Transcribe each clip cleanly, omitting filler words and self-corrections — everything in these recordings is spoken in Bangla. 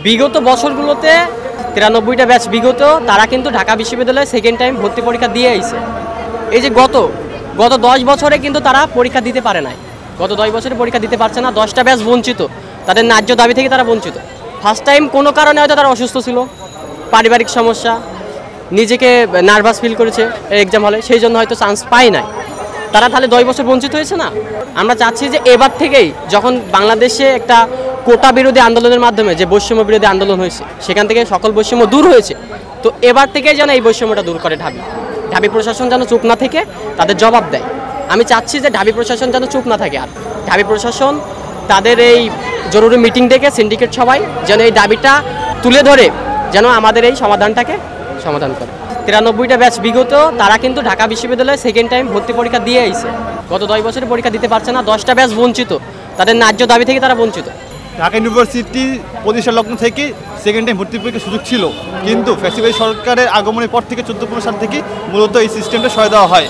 বিগত বছরগুলোতে 93টা ব্যাচ বিগত তারা কিন্তু ঢাকা বিশ্ববিদ্যালয়ে সেকেন্ড টাইম ভর্তি পরীক্ষা দিয়ে আইছে। এই যে গত 10 বছরে কিন্তু তারা পরীক্ষা দিতে পারে নাই, গত 10 বছরে পরীক্ষা দিতে পারছে না। 10টা ব্যাচ বঞ্চিত, তাদের ন্যায্য দাবি থেকে তারা বঞ্চিত। ফার্স্ট টাইম কোনো কারণে হয়তো তারা অসুস্থ ছিল, পারিবারিক সমস্যা, নিজেকে নার্ভাস ফিল করেছে এক্সাম হলে, সেই জন্য হয়তো চান্স পায় নাই। তারা তাহলে 10 বছর বঞ্চিত হয়েছে না। আমরা চাচ্ছি যে এবার থেকেই যখন বাংলাদেশে একটা কোটা বিরোধী আন্দোলনের মাধ্যমে যে বৈষম্য বিরোধী আন্দোলন হয়েছে সেখান থেকে সকল বৈষম্য দূর হয়েছে, তো এবার থেকেই যেন এই বৈষম্যটা দূর করে ঢাবি প্রশাসন যেন চুপ না থেকে তাদের জবাব দেয়। আমি চাচ্ছি যে ঢাবি প্রশাসন যেন চুপ না থাকে, আর ঢাবি প্রশাসন তাদের এই জরুরি মিটিং ডেকে সিন্ডিকেট সবাই যেন এই দাবিটা তুলে ধরে যেন আমাদের এই সমাধানটাকে সমাধান করে। 93টা ব্যাচ বিগত তারা কিন্তু ঢাকা বিশ্ববিদ্যালয়ে সেকেন্ড টাইম ভর্তি পরীক্ষা দিয়ে আইছে। গত 10 বছরে পরীক্ষা দিতে পারছে না। 10টা ব্যাচ বঞ্চিত, তাদের ন্যায্য দাবি থেকে তারা বঞ্চিত। ঢাকা ইউনিভার্সিটি প্রতিষ্ঠা লগ্ন থেকে সেকেন্ড টাইম ভর্তি পরীক্ষার সুযোগ ছিল, কিন্তু ফ্যাসিবাদী সরকারের আগমনের পর থেকে 14-15 সাল থেকে মূলত এই সিস্টেমটা সহায় দেওয়া হয়।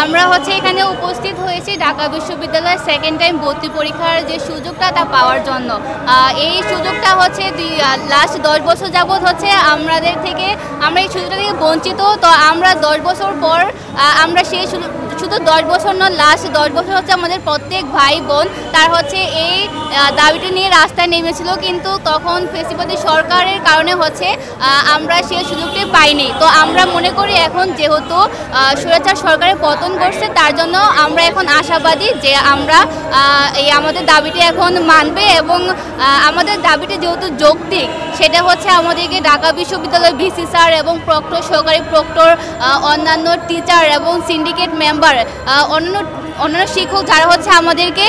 আমরা এখানে উপস্থিত হয়েছি ঢাকা বিশ্ববিদ্যালয়ের সেকেন্ড টাইম ভর্তি পরীক্ষার যে সুযোগটা তা পাওয়ার জন্য। এই সুযোগটা লাস্ট 10 বছর যাবৎ আমরা এই সুযোগটা থেকে বঞ্চিত। তো আমরা 10 বছর পর আমরা সেই শুধু 10 বছর নয়, লাস্ট 10 বছর আমাদের প্রত্যেক ভাই বোন তার এই দাবিটি নিয়ে রাস্তায় নেমেছিল, কিন্তু তখন ফ্যাসিবাদী সরকারের কারণে আমরা সেই সুযোগটি পাইনি। তো আমরা মনে করি এখন যেহেতু স্বৈরাচার সরকারের পতন করছে, তার জন্য আমরা এখন আশাবাদী যে আমরা আমাদের দাবিটি এখন মানবে, এবং আমাদের দাবিটি যেহেতু যৌক্তিক, সেটা আমাদেরকে ঢাকা বিশ্ববিদ্যালয় ভিসি স্যার এবং প্রক্টর, সহকারী প্রক্টর, অন্যান্য টিচার এবং সিন্ডিকেট মেম্বার, অন্যান্য শিক্ষক যারা আমাদেরকে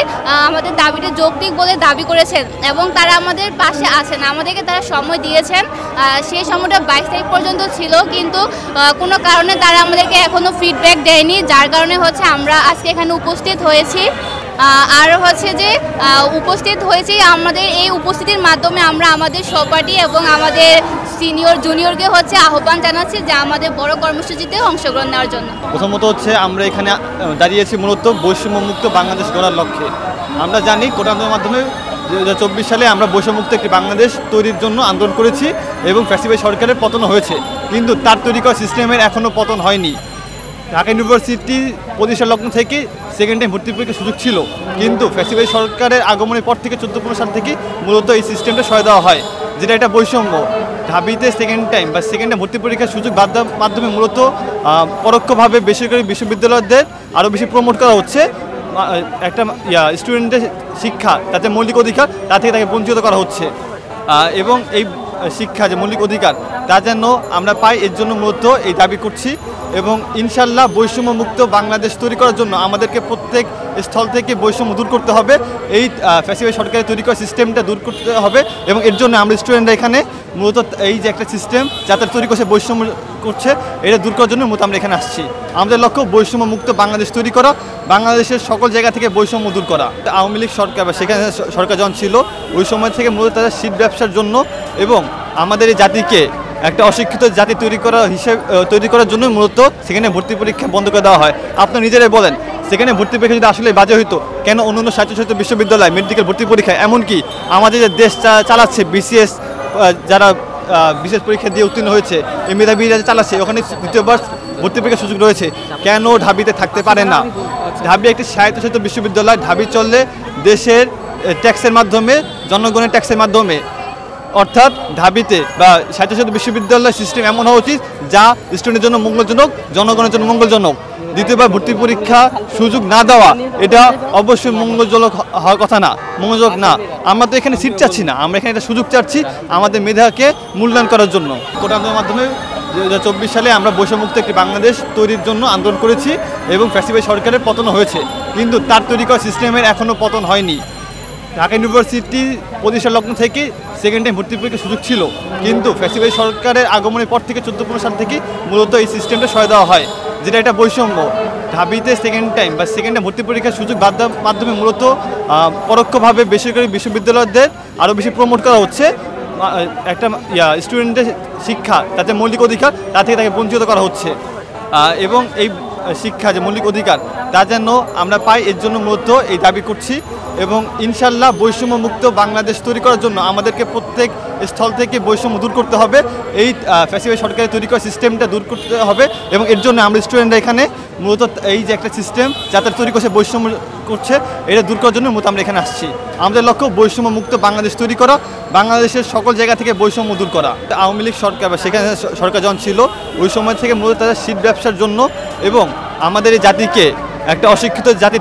আমাদের দাবিটা যৌক্তিক বলে দাবি করেছেন এবং তারা আমাদের পাশে আছেন, আমাদেরকে তারা সময় দিয়েছেন। সেই সময়টা 22 তারিখ পর্যন্ত ছিল, কিন্তু কোনো কারণে তারা আমাদেরকে এখনও ফিডব্যাক দেয়নি, যার কারণে আমরা আজকে এখানে উপস্থিত হয়েছি। আর যে উপস্থিত হয়েছি, আমাদের এই উপস্থিতির মাধ্যমে আমরা আমাদের সহপাঠী এবং আমাদের সিনিয়র জুনিয়রকে আহ্বান জানাচ্ছি যে আমাদের বড় কর্মসূচিতে অংশগ্রহণ নেওয়ার জন্য। প্রথমত আমরা এখানে দাঁড়িয়েছি মূলত বৈষম্যমুক্ত বাংলাদেশ গড়ার লক্ষ্যে। আমরা জানি কোটা আন্দোলনের মাধ্যমে 2024 সালে আমরা বৈষম্যমুক্ত একটি বাংলাদেশ তৈরির জন্য আন্দোলন করেছি এবং ফ্যাসিবাদী সরকারের পতন হয়েছে, কিন্তু তার তৈরি করা সিস্টেমের এখনও পতন হয়নি। ঢাকা ইউনিভার্সিটি প্রতিষ্ঠা লগ্ন থেকে সেকেন্ড টাইম ভর্তি পরীক্ষার সুযোগ ছিল, কিন্তু ফ্যাসিবাদী সরকারের আগমনের পর থেকে 14-15 সাল থেকে মূলত এই সিস্টেমটা সহায় দেওয়া হয়, যেটা একটা বৈষম্য। ঢাবিতে সেকেন্ড টাইম ভর্তি পরীক্ষার সুযোগ মাধ্যমে মূলত পরোক্ষভাবে বেসরকারি বিশ্ববিদ্যালয়দের আরও বেশি প্রমোট করা হচ্ছে। একটা স্টুডেন্টের শিক্ষা, তাতে মৌলিক অধিকার, তা থেকে তাকে বঞ্চিত করা হচ্ছে, এবং এই শিক্ষা যে মৌলিক অধিকার তা যেন আমরা পাই, এর জন্য মূলত এই দাবি করছি। এবং ইনশাল্লাহ বৈষম্যমুক্ত বাংলাদেশ তৈরি করার জন্য আমাদেরকে প্রত্যেক স্থল থেকে বৈষম্য দূর করতে হবে, এই ফ্যাসিবাদী সরকারের তৈরি করা সিস্টেমটা দূর করতে হবে। এবং এর জন্য আমরা স্টুডেন্টরা এখানে মূলত এই যে একটা সিস্টেম যাতে তৈরি করছে, বৈষম্য করছে, এটা দূর করার জন্য মূলত আমরা এখানে আসছি। আমাদের লক্ষ্য বৈষম্যমুক্ত বাংলাদেশ তৈরি করা, বাংলাদেশের সকল জায়গা থেকে বৈষম্য দূর করা। আওয়ামী লীগ সরকার বা সেখানে সরকার যখন ছিল, ওই সময় থেকে মূলত তাদের শীত ব্যবসার জন্য এবং আমাদের এই জাতিকে একটা অশিক্ষিত জাতি তৈরি করার জন্য মূলত সেখানে ভর্তি পরীক্ষা বন্ধ করে দেওয়া হয়। আপনারা নিজেরাই বলেন, সেখানে ভর্তি পরীক্ষা যদি আসলে বাজে হইতো, কেন অন্য স্বায়ত্তশাসিত বিশ্ববিদ্যালয় মেডিকেল ভর্তি পরীক্ষা, এমনকি আমাদের যে দেশ চালাচ্ছে বিসিএস, যারা বিশেষ পরীক্ষা দিয়ে উত্তীর্ণ হয়েছে, এই মেধাবী যারা চালাচ্ছে, ওখানে দ্বিতীয়বার ভর্তি পরীক্ষার সুযোগ রয়েছে, কেন ঢাবিতে থাকতে পারে না? ঢাবি একটি স্বায়ত্তশাসিত বিশ্ববিদ্যালয়, ঢাবি চললে দেশের ট্যাক্সের মাধ্যমে, জনগণের ট্যাক্সের মাধ্যমে। অর্থাৎ ঢাবিতে বা স্বায়ত্তশাসিত বিশ্ববিদ্যালয় সিস্টেম এমন হওয়া উচিত যা স্টুডেন্টের জন্য মঙ্গলজনক, জনগণের জন্য মঙ্গলজনক। দ্বিতীয়বার ভর্তি পরীক্ষা সুযোগ না দেওয়া, এটা অবশ্যই মঙ্গলজনক হওয়ার কথা না, মঙ্গলজনক না। আমরা তো এখানে সিট চাচ্ছি না, আমরা এখানে একটা সুযোগ চাচ্ছি আমাদের মেধাকে মূল্যায়ন করার জন্য। কোটা আন্দোলনের মাধ্যমে 2024 সালে আমরা বৈষম্যমুক্ত একটি বাংলাদেশ তৈরির জন্য আন্দোলন করেছি এবং ফ্যাসিবাদী সরকারের পতন হয়েছে, কিন্তু তার তৈরি করা সিস্টেমের এখনও পতন হয়নি। ঢাকা ইউনিভার্সিটি প্রতিষ্ঠা লগ্ন থেকে সেকেন্ড টাইম ভর্তি পরীক্ষার সুযোগ ছিল, কিন্তু ফ্যাসিবাদী সরকারের আগমনের পর থেকে 14-15 সাল থেকে মূলত এই সিস্টেমটা সহায় দেওয়া হয়, যেটা একটা বৈষম্য। ঢাবিতে সেকেন্ড টাইম ভর্তি পরীক্ষার সুযোগ মাধ্যমে মূলত পরোক্ষভাবে বেসরকারি বিশ্ববিদ্যালয়দের আরও বেশি প্রমোট করা হচ্ছে, একটা স্টুডেন্টের শিক্ষা, তাতে মৌলিক অধিকার, তা থেকে তাকে বঞ্চিত করা হচ্ছে, এবং এই শিক্ষা যে মৌলিক অধিকার তা যেন আমরা পাই, এর জন্য মূলত এই দাবি করছি। এবং ইনশাল্লাহ বৈষম্য মুক্ত বাংলাদেশ তৈরি করার জন্য আমাদেরকে প্রত্যেক স্থল থেকে বৈষম্য দূর করতে হবে, এই ফ্যাসিবাদী সরকারের তৈরি করা সিস্টেমটা দূর করতে হবে। এবং এর জন্য আমরা স্টুডেন্টরা এখানে মূলত এই যে একটা সিস্টেম যাতে তৈরি করছে বৈষম্য করছে, এটা দূর করার জন্য মূলত আমরা এখানে আসছি। আমাদের লক্ষ্য বৈষম্য মুক্ত বাংলাদেশ তৈরি করা, বাংলাদেশের সকল জায়গা থেকে বৈষম্য দূর করা। আওয়ামী লীগ সরকার বা সেখানে সরকার যখন ছিল ওই সময় থেকে মূলত তাদের শীত ব্যবসার জন্য এবং আমাদের এই জাতিকে একটা অশিক্ষিত জাতি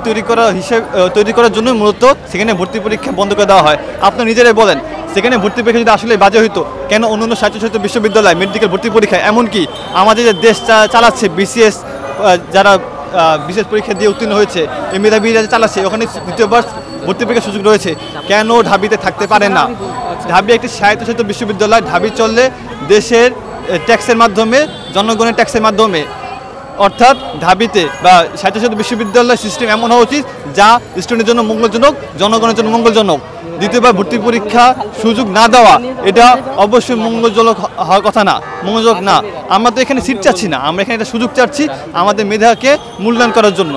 তৈরি করার জন্য মূলত সেখানে ভর্তি পরীক্ষা বন্ধ করে দেওয়া হয়। আপনারা নিজেরাই বলেন, সেখানে ভর্তি পরীক্ষা যদি আসলে বাজে হইতো, কেন অন্যান্য স্বায়ত্তশাসিত বিশ্ববিদ্যালয় মেডিকেল ভর্তি পরীক্ষা, এমনকি আমাদের যে দেশ চালাচ্ছে বিসিএস, যারা বিশেষ পরীক্ষা দিয়ে উত্তীর্ণ হয়েছে, এই মেধাবীরা চালাচ্ছে, ওখানে দ্বিতীয়বার ভর্তি পরীক্ষার সুযোগ রয়েছে, কেন ঢাবিতে থাকতে পারে না? ঢাবি একটি স্বায়ত্তশাসিত বিশ্ববিদ্যালয়, ঢাবি চললে দেশের ট্যাক্সের মাধ্যমে, জনগণের ট্যাক্সের মাধ্যমে। অর্থাৎ ঢাবিতে বা স্বায়ত্তশাসিত বিশ্ববিদ্যালয় সিস্টেম এমন হওয়া উচিত যা স্টুডেন্টের জন্য মঙ্গলজনক, জনগণের জন্য মঙ্গলজনক। দ্বিতীয়বার ভর্তি পরীক্ষা সুযোগ না দেওয়া এটা অবশ্যই মঙ্গলজনক হওয়ার কথা না, মঙ্গলজনক না। আমরা তো এখানে সিট চাচ্ছি না, আমরা এখানে একটা সুযোগ চাচ্ছি আমাদের মেধাকে মূল্যায়ন করার জন্য।